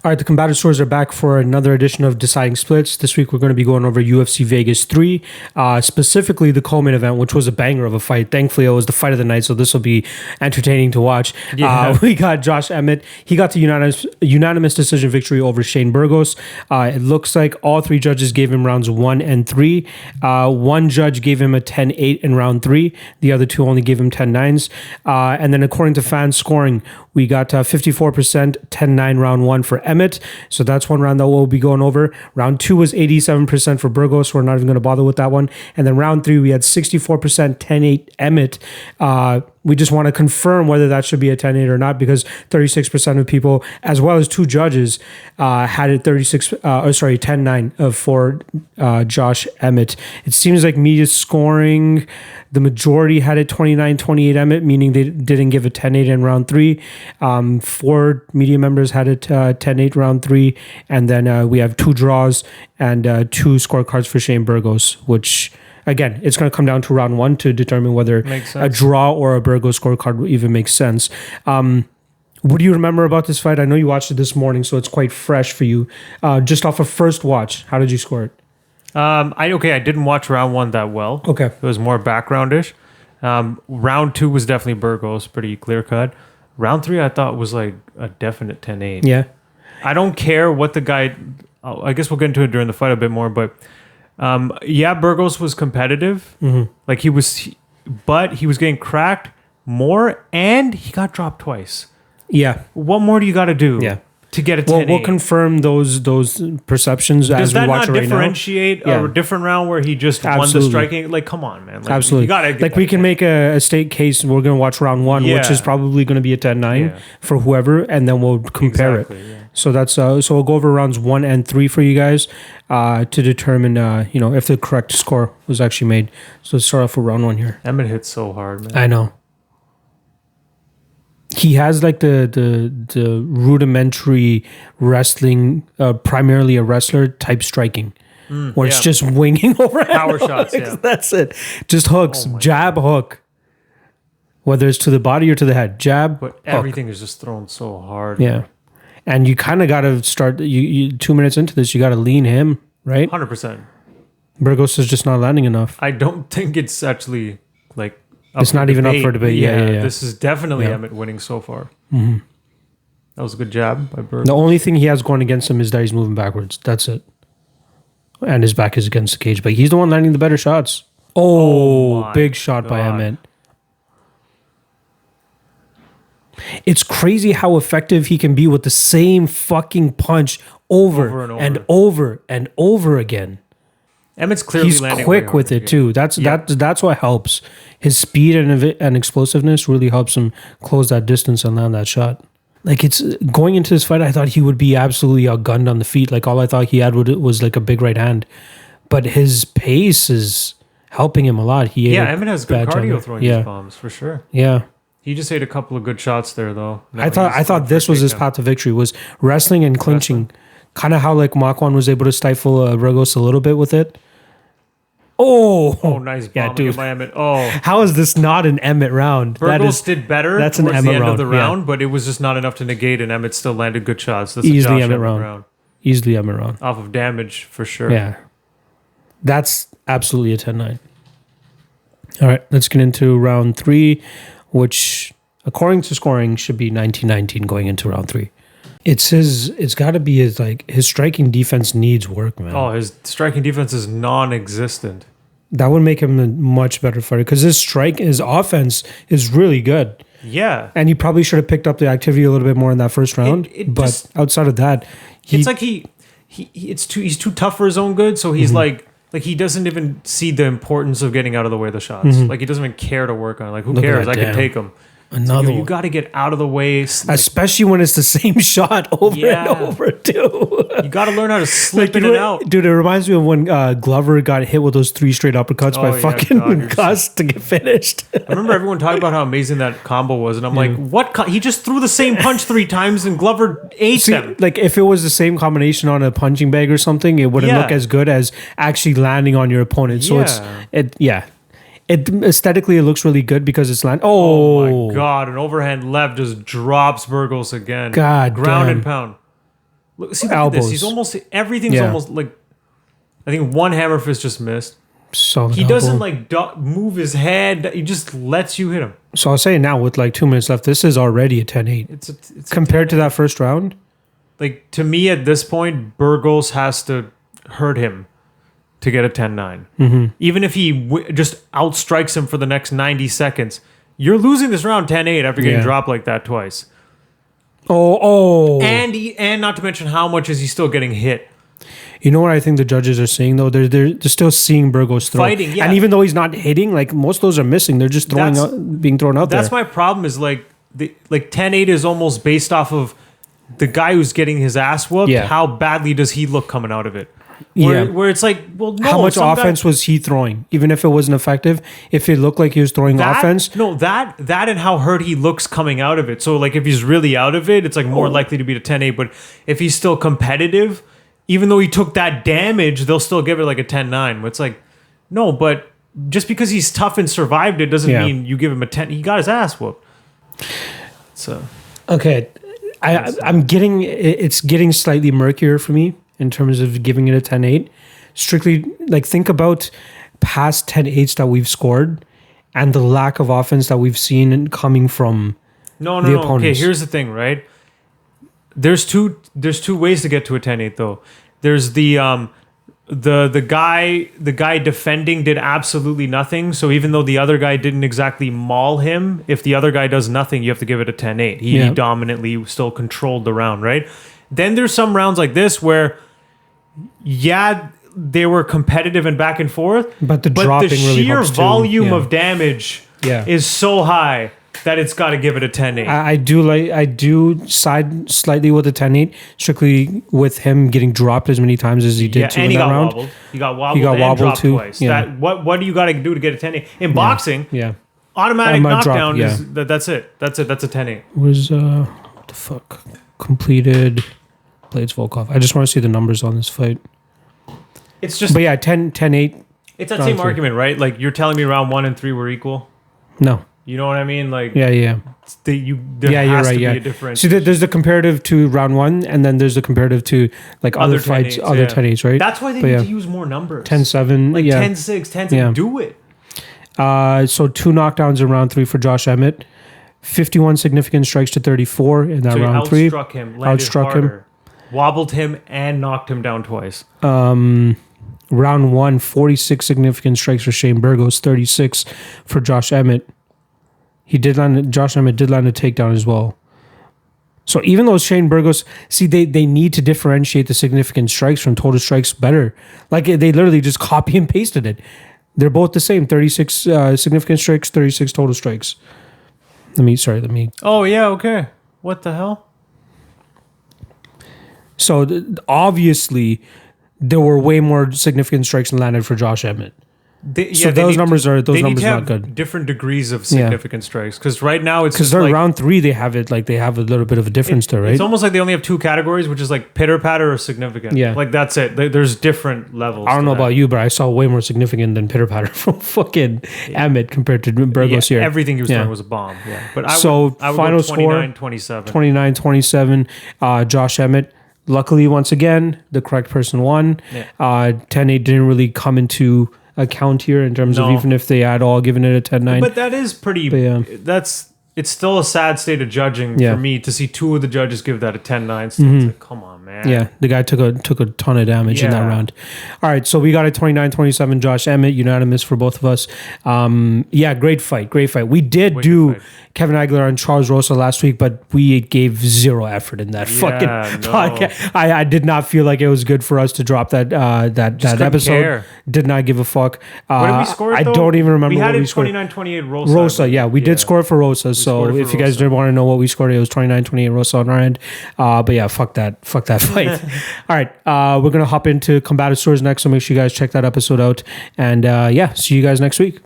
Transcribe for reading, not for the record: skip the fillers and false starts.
All right, the Combative Swords are back for another edition of Deciding Splits. This week, we're going to be going over UFC Vegas 3, specifically the co-main event, which was a banger of a fight. Thankfully, it was the fight of the night, so this will be entertaining to watch. Yeah. We got Josh Emmett. He got the unanimous decision victory over Shane Burgos. It looks like all three judges gave him rounds 1 and 3. One judge gave him a 10-8 in round 3. The other two only gave him 10-9s. And then according to fan scoring, we got 54%, 10-9 round 1 for Emmett. So that's one round that we'll be going over. Round 2 was 87% for Burgos. We're not even going to bother with that one. And then round 3, we had 64%, 10-8 Emmett. We just want to confirm whether that should be a 10-8 or not, because 36% of people, as well as two judges, had it 10-9 for Josh Emmett. It seems like media scoring, the majority had it 29-28 Emmett, meaning they didn't give a 10-8 in round 3. 4 media members had it 10-8 round 3. And then we have 2 draws and 2 scorecards for Shane Burgos, which... Again, it's going to come down to round 1 to determine whether a draw or a Burgos scorecard even makes sense. What do you remember about this fight? I know you watched it this morning, so it's quite fresh for you. Just off of first watch, how did you score it? I didn't watch round 1 that well. Okay. It was more backgroundish. Round 2 was definitely Burgos, pretty clear cut. Round 3, I thought was like a definite 10-8. Yeah. I don't care what the guy... I guess we'll get into it during the fight a bit more, but... Burgos was competitive. Mm-hmm. But he was getting cracked more, and he got dropped twice. Yeah. What more do you got to do? To get a 10-8? We'll confirm those perceptions as we watch it right now. Does that not differentiate a different round where he just won the striking? Like, come on, man. Absolutely. You gotta get we can make a state case. We're going to watch round 1, which is probably going to be a 10-9 for whoever, and then we'll compare it. Yeah. So that's so we'll go over rounds 1 and 3 for you guys to determine if the correct score was actually made. So let's start off with round 1 here. Emmett hits so hard, man. I know. He has like the rudimentary wrestling, primarily a wrestler type striking, where it's just winging over power shots. Yeah, that's it. Just hooks, jab, hook. Whether it's to the body or to the head, jab. But everything is just thrown so hard. Yeah. And you kind of got to start, you 2 minutes into this, you got to lean him, right? 100%. Burgos is just not landing enough. I don't think it's actually like... It's not even up for debate. Yeah. This is definitely Emmett winning so far. Mm-hmm. That was a good jab by Burgos. The only thing he has going against him is that he's moving backwards. That's it. And his back is against the cage. But he's the one landing the better shots. Oh big shot by Emmett. It's crazy how effective he can be with the same fucking punch over and over again. Emmett's clearly he's landing quick with it too. That's what helps. His speed and explosiveness really helps him close that distance and land that shot. Like, it's going into this fight, I thought he would be absolutely outgunned on the feet. Like, all I thought he had was like a big right hand, but his pace is helping him a lot. Emmett has good cardio throwing these bombs for sure. Yeah. He just ate a couple of good shots there, though. I thought this was his path to victory, was wrestling and clinching. Kind of how like Makwan was able to stifle Burgos a little bit with it. Oh, nice bomb by Emmett. Oh, how is this not an Emmett round? Burgos did better. That's an Emmett the end round of the round, but it was just not enough to negate, and Emmett still landed good shots. That's easily Emmett round. Easily Emmett round. Off of damage, for sure. Yeah. That's absolutely a 10-9. All right, let's get into round 3, which, according to scoring, should be 19-19 going into round 3. It's got to be his striking defense needs work, man. Oh, his striking defense is non-existent. That would make him a much better fighter, because his offense is really good. Yeah. And he probably should have picked up the activity a little bit more in that first round. But outside of that, it's like he's too tough for his own good, so he's like he doesn't even see the importance of getting out of the way of the shots. Mm-hmm. Like, he doesn't even care to work on it. Like, who cares? I can take him. Another one. You got to get out of the way. Especially when it's the same shot over and over, too. You got to learn how to slip in and out. Dude, it reminds me of when Glover got hit with those 3 straight uppercuts by fucking Gus to get finished. I remember everyone talking about how amazing that combo was, and I'm like, what? He just threw the same punch 3 times, and Glover ate them. Like, if it was the same combination on a punching bag or something, it wouldn't look as good as actually landing on your opponent. So It aesthetically, it looks really good because it's land. Oh my God! An overhand left just drops Burgos again. God, ground and pound. Look at this. Elbows. He's almost everything's Yeah. almost like. I think one hammer fist just missed. Solid He elbow. doesn't like move his head. He just lets you hit him. So I'll say now with like 2 minutes left, this is already a 10-8. It's Compared to that first round, like to me at this point, Burgos has to hurt him to get a 10-9. Mm-hmm. Even if he just outstrikes him for the next 90 seconds, you're losing this round 10-8 after getting dropped like that twice. And not to mention how much is he still getting hit. You know what I think the judges are seeing though? They're still seeing Burgos throw. Fighting, yeah. And even though he's not hitting, like most of those are missing. They're just being thrown out there. That's my problem is like 10-8 is almost based off of the guy who's getting his ass whooped. Yeah. How badly does he look coming out of it? Yeah. Where it's like, well, no. How much some offense was he throwing? Even if it wasn't effective, if it looked like he was throwing offense. No, that and how hurt he looks coming out of it. So like if he's really out of it, it's like more likely to be a 10-8. But if he's still competitive, even though he took that damage, they'll still give it like a 10-9. It's like, no, but just because he's tough and survived it doesn't mean you give him a 10. He got his ass whooped. So Okay, I'm getting it's getting slightly murkier for me in terms of giving it a 10-8. Strictly, like think about past 10-8s that we've scored and the lack of offense that we've seen coming from no. opponents. Okay, here's the thing, right? There's two ways to get to a 10-8 though. There's the guy defending did absolutely nothing. So even though the other guy didn't exactly maul him, if the other guy does nothing, you have to give it a 10-8. He dominantly still controlled the round, right? Then there's some rounds like this where they were competitive and back and forth, but the sheer really volume of damage is so high that it's got to give it a 10-8. I do side slightly with the 10-8, strictly with him getting dropped as many times as he did too in that round. Wobbled. He got wobbled and dropped too. Twice. Yeah. What do you got to do to get a 10-8? In boxing, automatic knockdown drop, is that's it. That's a 10-8. Was what the fuck? Completed Blades Volkov. I just want to see the numbers on this fight. It's just, but yeah, 10-8. It's that same argument, right? Like you're telling me round 1 and 3 were equal. No. You know what I mean? Like there you're right. To be a difference. See, there's the comparative to round 1, and then there's the comparative to like other fights, 10-8s, other 10-8s, right? That's why they need to use more numbers. 10-7, like 10-6, 10-6. Do it. So 2 knockdowns in round 3 for Josh Emmett, 51 significant strikes to 34 in that round 3. Outstruck him, outstruck him, wobbled him, and knocked him down twice. Round 1, 46 significant strikes for Shane Burgos, 36 for Josh Emmett. Josh Emmett did land a takedown as well. So even though Shane Burgos, see, they need to differentiate the significant strikes from total strikes better. Like they literally just copy and pasted it. They're both the same, 36 significant strikes, 36 total strikes. Let me. Oh yeah, okay. What the hell? So obviously, there were way more significant strikes landed for Josh Emmett. Those numbers not good. Different degrees of significant strikes, because right now it's because they're like, round 3. They have a little bit of a difference there, right? It's almost like they only have 2 categories, which is like pitter patter or significant. Yeah, like that's it. There's different levels. I don't know about you, but I saw way more significant than pitter patter from fucking Emmett compared to Burgos here. Everything he was throwing was a bomb. Yeah, but I would final go 29-27. 29-27. Josh Emmett. Luckily, once again, the correct person won. 10-8 didn't really come into account here in terms of even if they had all given it a 10-9. But that is pretty. It's still a sad state of judging for me to see 2 of the judges give that a 10-9. It's like, come on, man. Yeah, the guy took a ton of damage in that round. All right, so we got a 29-27 Josh Emmett, unanimous for both of us. Great fight. We did do Kevin Aguilar and Charles Rosa last week, but we gave zero effort in that fucking podcast. I did not feel like it was good for us to drop that episode. Care. Did not give a fuck. What did we score? I don't even remember what we scored. 29-28 Rosa. Rosa, we did score for Rosa. So if you guys did want to know what we scored, it was 29-28 Rosa on our end. But yeah, fuck that fight. All right, we're gonna hop into Combatisaurs next, so make sure you guys check that episode out. And see you guys next week.